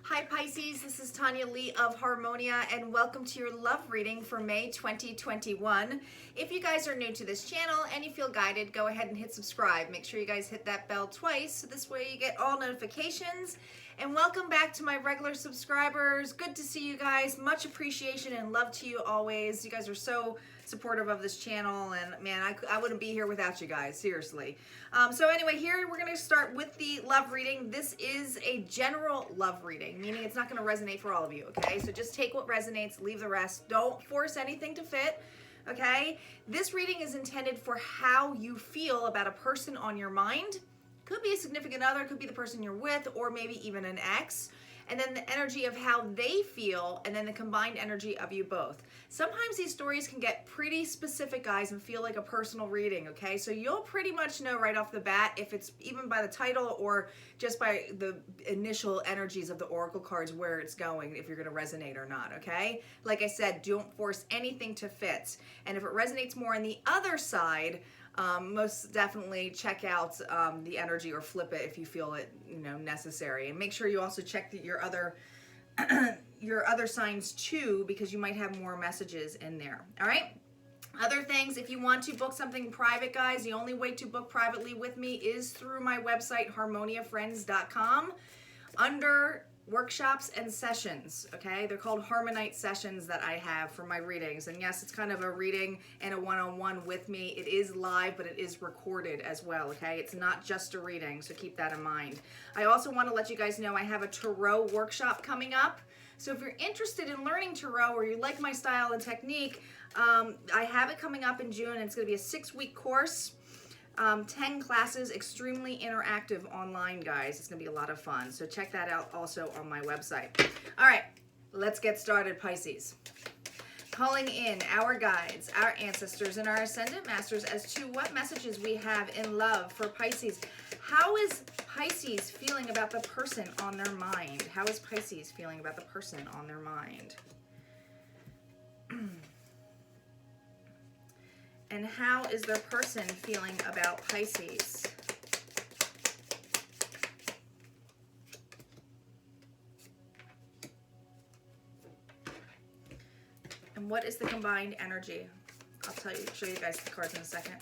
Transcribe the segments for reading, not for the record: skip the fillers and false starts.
Hi Pisces, this is Tanya Lee of Harmonia and welcome to your love reading for May 2021. If you guys are new to this channel and you feel guided, go ahead and hit subscribe. Make sure you guys hit that bell twice so this way you get all notifications. And welcome back to my regular subscribers. Good to see you guys. Much appreciation and love to you always. You guys are so supportive of this channel, and man, I wouldn't be here without you guys, seriously. So anyway, here we're going to start with the love reading. This is a general love reading, meaning it's not going to resonate for all of you, okay? So just take what resonates, leave the rest. Don't force anything to fit, okay? This reading is intended for how you feel about a person on your mind. Could be a significant other, could be the person you're with, or maybe even an ex. And then the energy of how they feel, and then the combined energy of you both. Sometimes these stories can get pretty specific, guys, and feel like a personal reading, okay? So you'll pretty much know right off the bat if it's even by the title or just by the initial energies of the oracle cards where it's going, if you're going to resonate or not, okay? Like I said, don't force anything to fit. And if it resonates more on the other side, most definitely check out the energy or flip it if you feel it, necessary. And make sure you also check your other your other signs too, because you might have more messages in there. All right. Other things, if you want to book something private, guys, the only way to book privately with me is through my website, harmoniafriends.com, under workshops and sessions, okay? They're called Harmonite sessions that I have for my readings. And yes, it's kind of a reading and a one-on-one with me. It is live, but it is recorded as well, okay? It's not just a reading, so keep that in mind. I also want to let you guys know I have a tarot workshop coming up. So if you're interested in learning tarot or you like my style and technique, I have it coming up in June, and it's going to be a 6-week course. 10 classes, extremely interactive online, guys. It's gonna be a lot of fun, so check that out also on my website. All right, let's get started, Pisces. Calling in our guides, our ancestors, and our ascendant masters as to what messages we have in love for Pisces. How is Pisces feeling about the person on their mind? How is Pisces feeling about the person on their mind? And how is their person feeling about Pisces? And what is the combined energy? I'll show you guys the cards in a second.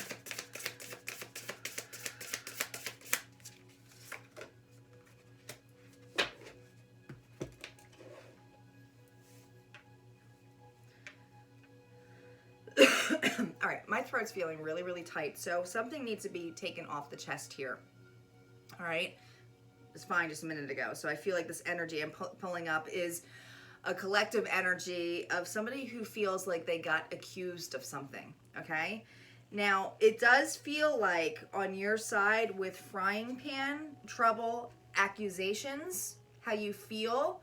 All right, my throat's feeling really, really tight, so something needs to be taken off the chest here. All right, it's fine just a minute ago. So I feel like this energy I'm pulling up is a collective energy of somebody who feels like they got accused of something, okay? Now, it does feel like on your side with frying pan, trouble, accusations, how you feel,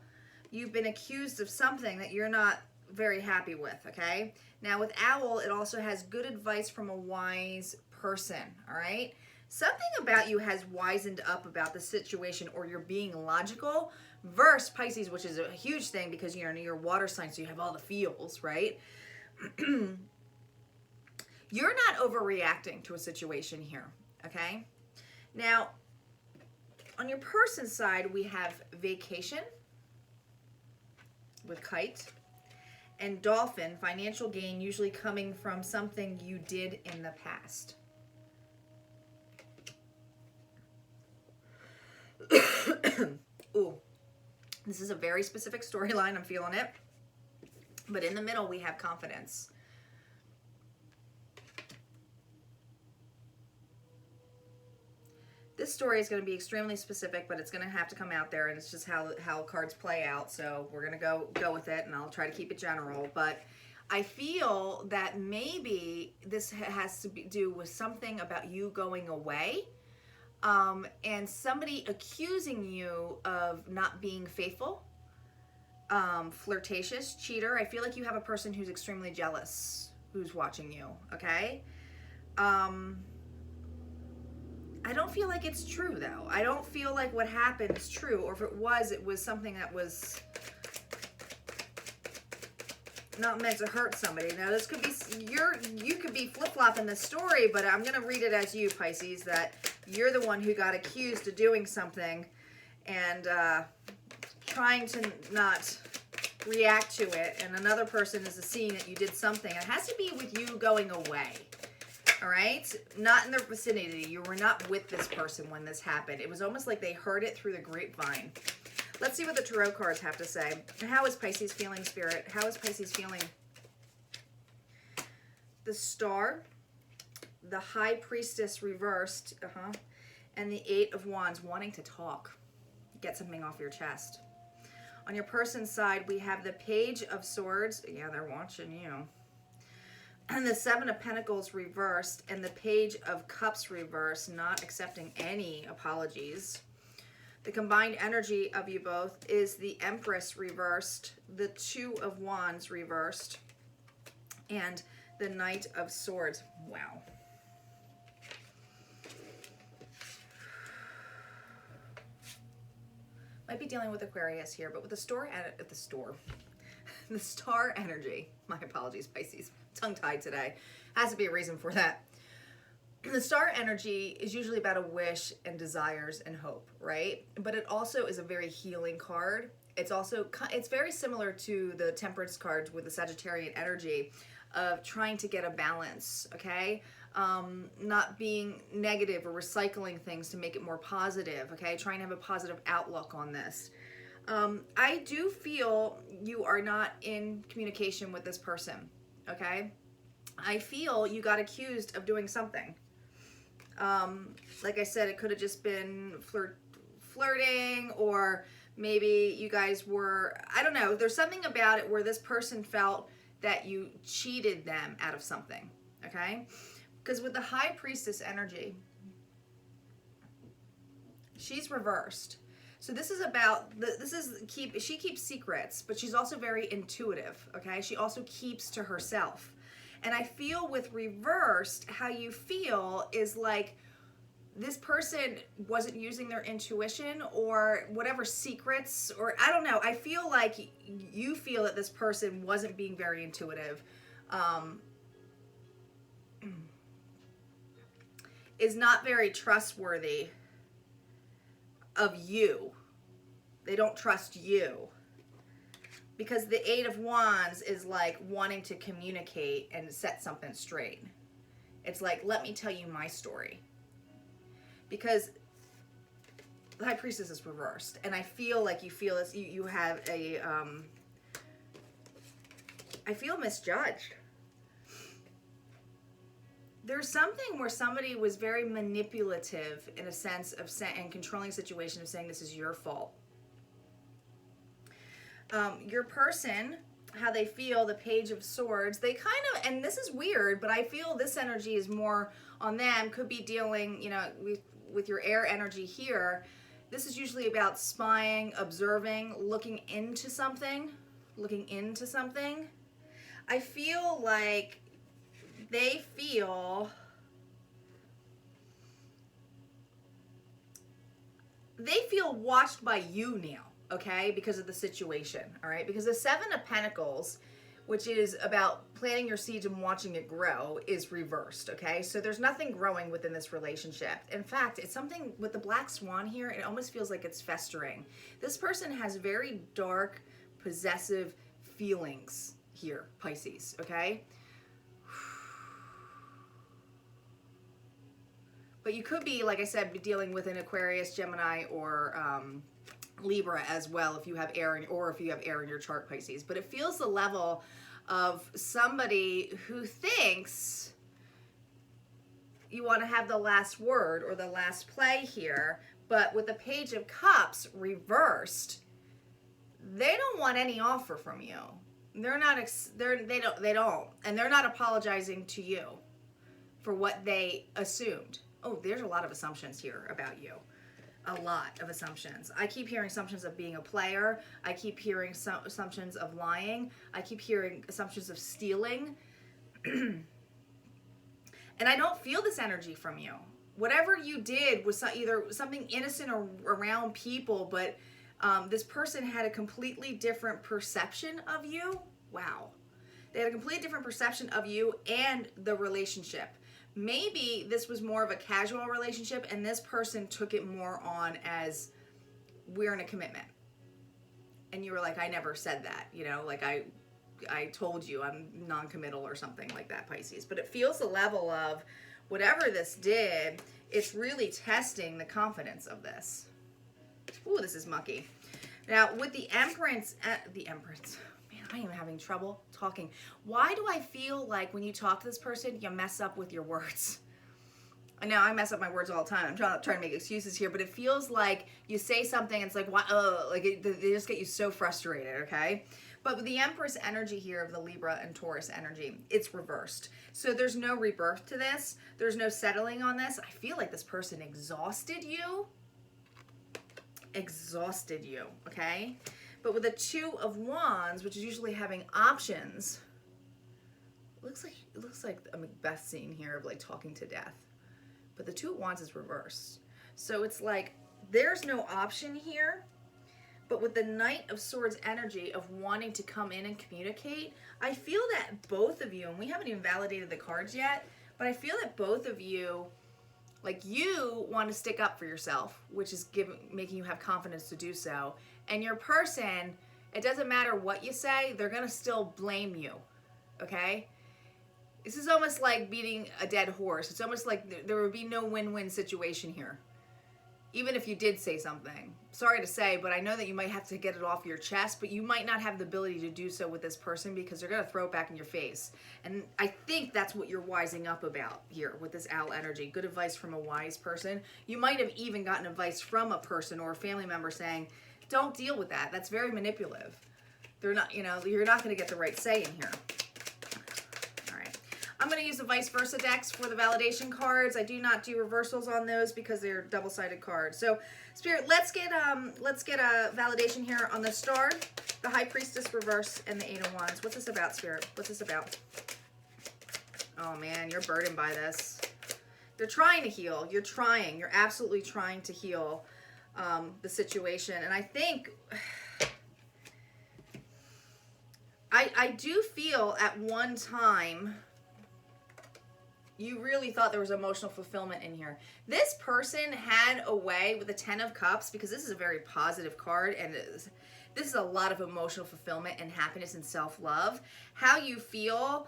you've been accused of something that you're not very happy with, okay? Now with owl, it also has good advice from a wise person, all right? Something about you has wisened up about the situation, or you're being logical, versus Pisces, which is a huge thing because you're in your water sign, so you have all the feels, right? You're not overreacting to a situation here, okay? Now, on your person's side, we have vacation with kite, and dolphin, financial gain, usually coming from something you did in the past. Ooh, this is a very specific storyline. I'm feeling it. But in the middle, we have confidence. This story is going to be extremely specific, but it's going to have to come out there, and it's just how cards play out. So we're going to go with it, and I'll try to keep it general. But I feel that maybe this has to do with something about you going away, and somebody accusing you of not being faithful, flirtatious, cheater. I feel like you have a person who's extremely jealous, who's watching you, okay? I don't feel like it's true, though. I don't feel like what happened is true, or if it was something that was not meant to hurt somebody. Now, this could be, you could be flip-flopping the story, but I'm going to read it as you, Pisces, that you're the one who got accused of doing something, and trying to not react to it, and another person is seeing that you did something. It has to be with you going away. All right? Not in the vicinity. You were not with this person when this happened. It was almost like they heard it through the grapevine. Let's see what the tarot cards have to say. How is Pisces feeling, Spirit? How is Pisces feeling? The Star, the High Priestess reversed, and the Eight of Wands, wanting to talk. Get something off your chest. On your person's side, we have the Page of Swords. Yeah, they're watching you. And the Seven of Pentacles reversed, and the Page of Cups reversed, not accepting any apologies. The combined energy of you both is the Empress reversed, the Two of Wands reversed, and the Knight of Swords. Wow. Might be dealing with Aquarius here, but with the star energy. My apologies, Pisces. Tongue-tied today. Has to be a reason for that. The star energy is usually about a wish and desires and hope, right? But it also is a very healing card. It's very similar to the Temperance cards with the Sagittarian energy of trying to get a balance, okay? Not being negative or recycling things to make it more positive, okay? Trying to have a positive outlook on this. I do feel you are not in communication with this person, okay? I feel you got accused of doing something. Like I said, it could have just been flirting, or maybe you guys were, I don't know. There's something about it where this person felt that you cheated them out of something, okay? Because with the High Priestess energy, she's reversed. So this is about, she keeps secrets, but she's also very intuitive, okay? She also keeps to herself. And I feel with reversed, how you feel is like this person wasn't using their intuition or whatever secrets, or I don't know. I feel like you feel that this person wasn't being very intuitive, is not very trustworthy of you. They don't trust you. Because the Eight of Wands is like wanting to communicate and set something straight. It's like, let me tell you my story. Because the High Priestess is reversed. And I feel like you feel this, you have a, I feel misjudged. There's something where somebody was very manipulative in a sense of and controlling a situation of saying this is your fault. Your person, how they feel, the Page of Swords, they kind of, and this is weird, but I feel this energy is more on them, could be dealing, you know, with your air energy here. This is usually about spying, observing, looking into something. I feel like they feel watched by you now. Okay, because of the situation, all right? Because the Seven of Pentacles, which is about planting your seeds and watching it grow, is reversed, okay? So there's nothing growing within this relationship. In fact, it's something with the Black Swan here, it almost feels like it's festering. This person has very dark, possessive feelings here, Pisces, okay? But you could be, like I said, dealing with an Aquarius, Gemini, or Libra as well if you have air if you have air in your chart, Pisces. But it feels the level of somebody who thinks you want to have the last word or the last play here, but with the Page of Cups reversed, they don't want any offer from you. They don't, and they're not apologizing to you for what they assumed. Oh, there's a lot of assumptions here about you. A lot of assumptions. I keep hearing assumptions of being a player. I keep hearing some assumptions of lying. I keep hearing assumptions of stealing. And I don't feel this energy from you. Whatever you did was either something innocent or around people, but this person had a completely different perception of you. Wow. They had a completely different perception of you and the relationship. Maybe this was more of a casual relationship and this person took it more on as we're in a commitment. and you were like, I never said that, you know, like I told you I'm non-committal or something like that, Pisces. But it feels the level of whatever this did, it's really testing the confidence of this. Ooh, this is mucky. Now, with the Empress, man, I am having trouble talking. Why do I feel like when you talk to this person, you mess up with your words? I know I mess up my words all the time. I'm trying to make excuses here, but it feels like you say something, and it's like, what? They just get you so frustrated, okay? But with the Empress energy here of the Libra and Taurus energy, it's reversed. So there's no rebirth to this. There's no settling on this. I feel like this person exhausted you. Okay? But with the Two of Wands, which is usually having options, it looks like a Macbeth scene here of like talking to death. But the Two of Wands is reversed. So it's like there's no option here. But with the Knight of Swords energy of wanting to come in and communicate, I feel that both of you, and we haven't even validated the cards yet, but I feel that both of you, like, you want to stick up for yourself, which is making you have confidence to do so. And your person, it doesn't matter what you say, they're going to still blame you, okay? This is almost like beating a dead horse. It's almost like there would be no win-win situation here, even if you did say something. Sorry to say, but I know that you might have to get it off your chest, but you might not have the ability to do so with this person because they're going to throw it back in your face. And I think that's what you're wising up about here with this owl energy. Good advice from a wise person. You might have even gotten advice from a person or a family member saying, don't deal with that. That's very manipulative. They're not, you know, you're not going to get the right say in here. I'm going to use the vice versa decks for the validation cards. I do not do reversals on those because they're double-sided cards. So, Spirit, let's get a validation here on the Star, the High Priestess reverse, and the Eight of Wands. What's this about, Spirit? What's this about? Oh man, you're burdened by this. They're trying to heal. You're trying. You're absolutely trying to heal the situation. And I think I do feel at one time you really thought there was emotional fulfillment in here. This person had a way with the Ten of Cups, because this is a very positive card, and this is a lot of emotional fulfillment and happiness and self-love. How you feel,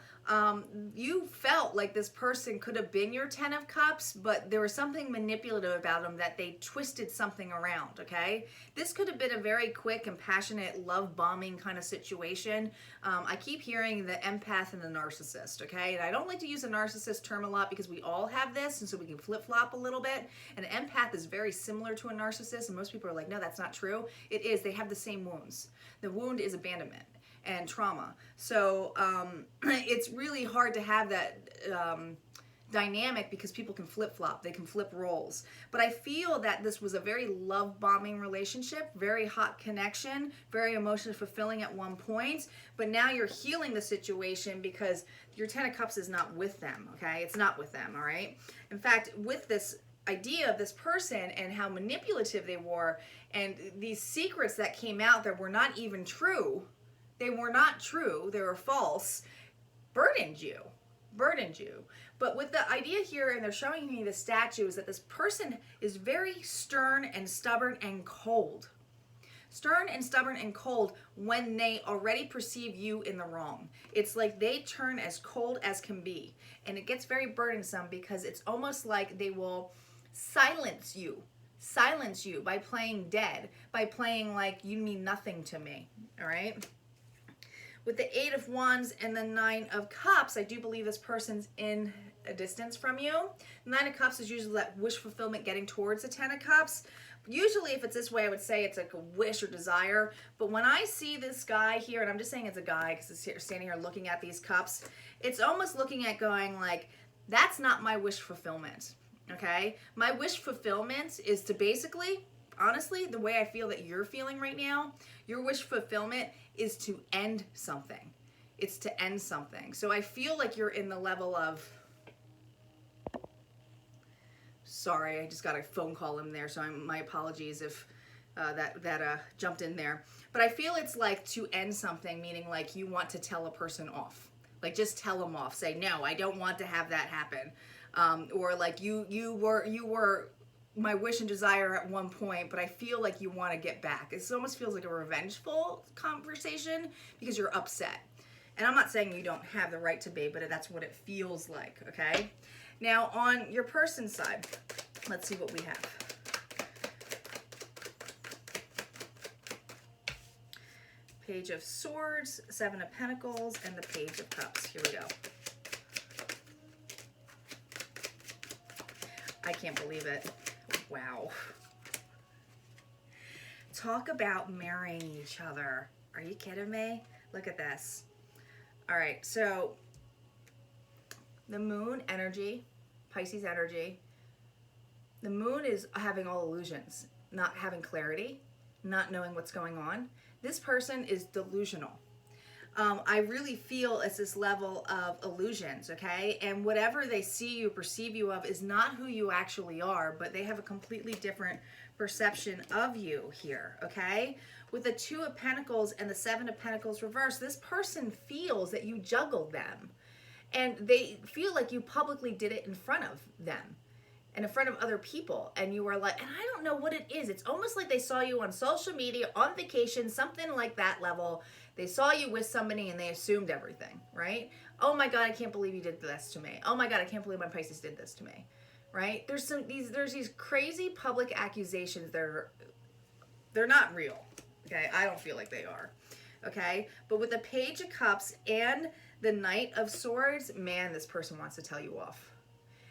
you felt like this person could have been your Ten of Cups, but there was something manipulative about them that they twisted something around, okay? This could have been a very quick and passionate love bombing kind of situation. I keep hearing the empath and the narcissist, okay? And I don't like to use the narcissist term a lot because we all have this, and so we can flip-flop a little bit. An empath is very similar to a narcissist, and most people are like, no, that's not true. It is. They have the same wounds. The wound is abandonment and trauma. So it's really hard to have that dynamic because people can flip-flop. They can flip roles. But I feel that this was a very love-bombing relationship, very hot connection, very emotionally fulfilling at one point. But now you're healing the situation because your Ten of Cups is not with them, okay? It's not with them, all right? In fact, with this idea of this person and how manipulative they were and these secrets that came out that were not even true, they were not true, they were false, burdened you. But with the idea here, and they're showing me the statue, is that this person is very stern and stubborn and cold. Stern and stubborn and cold when they already perceive you in the wrong. It's like they turn as cold as can be. And it gets very burdensome because it's almost like they will silence you by playing dead, by playing like you mean nothing to me, all right? With the Eight of Wands and the Nine of Cups, I do believe this person's in a distance from you. The Nine of Cups is usually that wish fulfillment getting towards the Ten of Cups. Usually if it's this way, I would say it's like a wish or desire. But when I see this guy here, and I'm just saying it's a guy because it's standing here looking at these cups, it's almost looking at going like, that's not my wish fulfillment, okay? My wish fulfillment is to basically, honestly, the way I feel that you're feeling right now, your wish fulfillment is to end something. It's to end something. So I feel like you're in the level of, sorry, I just got a phone call in there, so my apologies if that jumped in there. But I feel it's like to end something, meaning like you want to tell a person off. Like just tell them off. Say, no, I don't want to have that happen. Or like you were my wish and desire at one point, but I feel like you want to get back. It almost feels like a revengeful conversation because you're upset. And I'm not saying you don't have the right to be, but that's what it feels like, okay? Now, on your person's side, let's see what we have. Page of Swords, Seven of Pentacles, and the Page of Cups. Here we go. I can't believe it. Wow. Talk about marrying each other. Are you kidding me? Look at this. All right, so the moon energy, Pisces energy. The moon is having all illusions, not having clarity, not knowing what's going on. This person is delusional. I really feel it's this level of illusions, okay? And whatever they see you, perceive you of is not who you actually are, but they have a completely different perception of you here, okay? With the Two of Pentacles and the Seven of Pentacles reversed, this person feels that you juggled them. And they feel like you publicly did it in front of them and in front of other people. And you were like, and I don't know what it is. It's almost like they saw you on social media, on vacation, something like that level. They saw you with somebody and they assumed everything, right? Oh my God, I can't believe you did this to me. Oh my God, I can't believe my Pisces did this to me, right? There's these crazy public accusations that they're not real, okay? I don't feel like they are, okay? But with the Page of Cups and the Knight of Swords, man, this person wants to tell you off.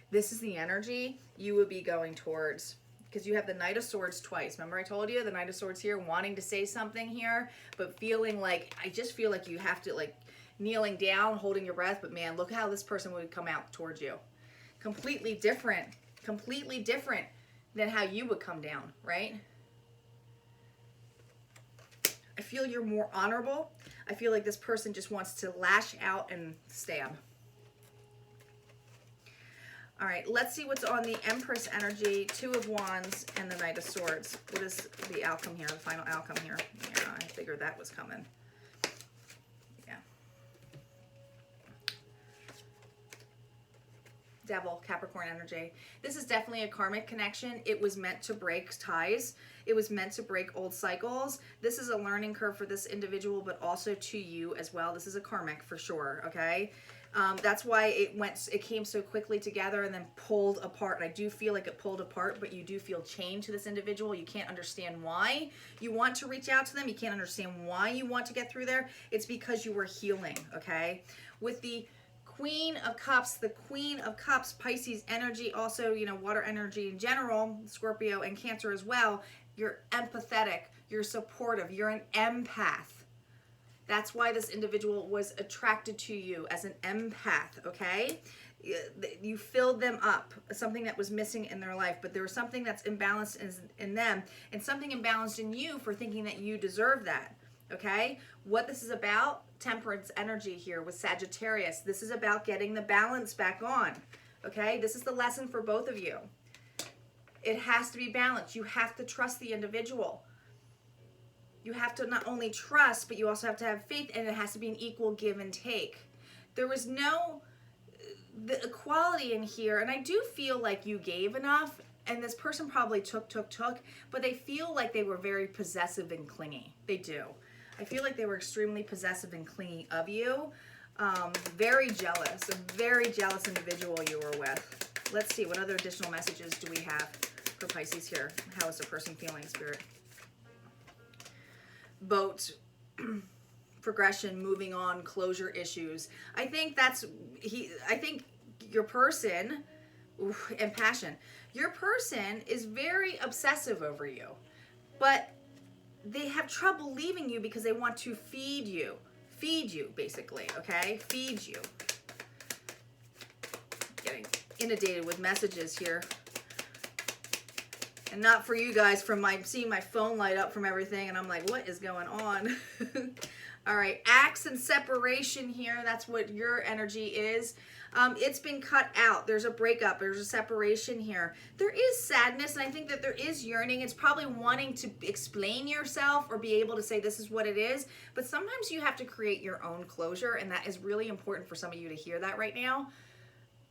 This is the energy you would be going towards, because you have the Knight of Swords twice. Remember I told you the Knight of Swords here, wanting to say something here, but feeling like, I just feel like you have to, like, kneeling down, holding your breath, but man, look how this person would come out towards you. Completely different than how you would come down, right? I feel you're more honorable. I feel like this person just wants to lash out and stab. All right, let's see what's on the Empress energy, Two of Wands, and the Knight of Swords. What is the outcome here, the final outcome here? Yeah, I figured that was coming. Yeah. Devil, Capricorn energy. This is definitely a karmic connection. It was meant to break ties. It was meant to break old cycles. This is a learning curve for this individual, but also to you as well. This is a karmic for sure, okay? That's why it came so quickly together and then pulled apart. And I do feel like it pulled apart, but you do feel chained to this individual. You can't understand why you want to reach out to them. You can't understand why you want to get through there. It's because you were healing, okay? With the Queen of Cups, the Queen of Cups, Pisces energy, also, you know, water energy in general, Scorpio and Cancer as well. You're empathetic, you're supportive, you're an empath. That's why this individual was attracted to you as an empath, okay? You filled them up, something that was missing in their life, but there was something that's imbalanced in them and something imbalanced in you for thinking that you deserve that, okay? What this is about, Temperance energy here with Sagittarius. This is about getting the balance back on, okay? This is the lesson for both of you. It has to be balanced. You have to trust the individual. You have to not only trust, but you also have to have faith, and it has to be an equal give and take. There was no the equality in here, and I do feel like you gave enough, and this person probably took, but they feel like they were very possessive and clingy. They do. I feel like they were extremely possessive and clingy of you. Very jealous, a very jealous individual you were with. Let's see, what other additional messages do we have for Pisces here? How is the person feeling, Spirit? Boat, progression, moving on, closure issues. I think I think your person, and passion, your person is very obsessive over you, but they have trouble leaving you because they want to feed you basically, okay? Feed you. Getting inundated with messages here. And not for you guys, from seeing my phone light up from everything, and I'm like, what is going on? All right, acts and separation here. That's what your energy is. It's been cut out. There's a breakup. There's a separation here. There is sadness, and I think that there is yearning. It's probably wanting to explain yourself or be able to say this is what it is. But sometimes you have to create your own closure, and that is really important for some of you to hear that right now.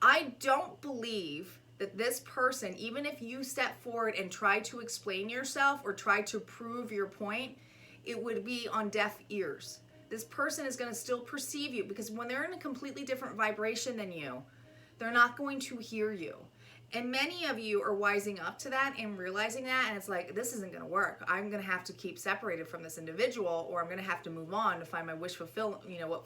I don't believe that this person, even if you step forward and try to explain yourself or try to prove your point, it would be on deaf ears. This person is going to still perceive you, because when they're in a completely different vibration than you, they're not going to hear you. And many of you are wising up to that and realizing that, and it's like, this isn't going to work. I'm going to have to keep separated from this individual, or I'm going to have to move on to find my wish what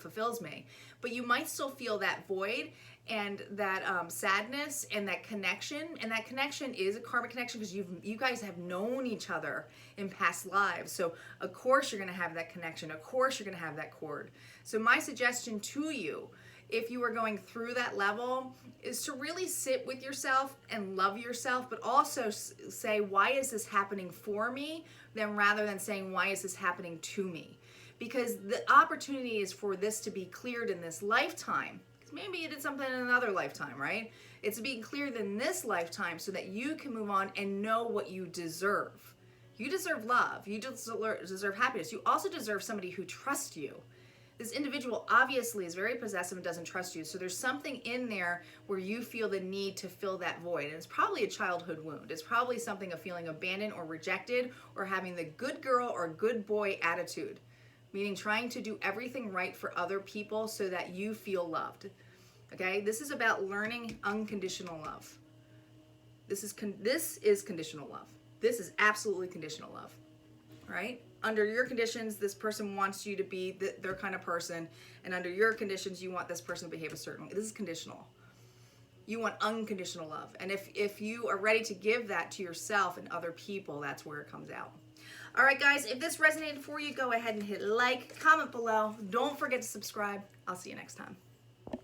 fulfills me. But you might still feel that void and that sadness and that connection. And that connection is a karmic connection, because you guys have known each other in past lives. So of course you're going to have that connection. Of course you're going to have that cord. So my suggestion to you, if you are going through that level, is to really sit with yourself and love yourself, but also say, why is this happening for me, then rather than saying, why is this happening to me? Because the opportunity is for this to be cleared in this lifetime. Maybe you did something in another lifetime, right? It's being cleared in this lifetime so that you can move on and know what you deserve. You deserve love. You deserve happiness. You also deserve somebody who trusts you. This individual obviously is very possessive and doesn't trust you. So there's something in there where you feel the need to fill that void. And it's probably a childhood wound. It's probably something of feeling abandoned or rejected, or having the good girl or good boy attitude, meaning trying to do everything right for other people so that you feel loved. Okay? This is about learning unconditional love. This is conditional love. This is absolutely conditional love. Right? Under your conditions, this person wants you to be their kind of person, and under your conditions, you want this person to behave a certain way. This is conditional. You want unconditional love. And if you are ready to give that to yourself and other people, that's where it comes out. All right, guys, if this resonated for you, go ahead and hit like, comment below. Don't forget to subscribe. I'll see you next time.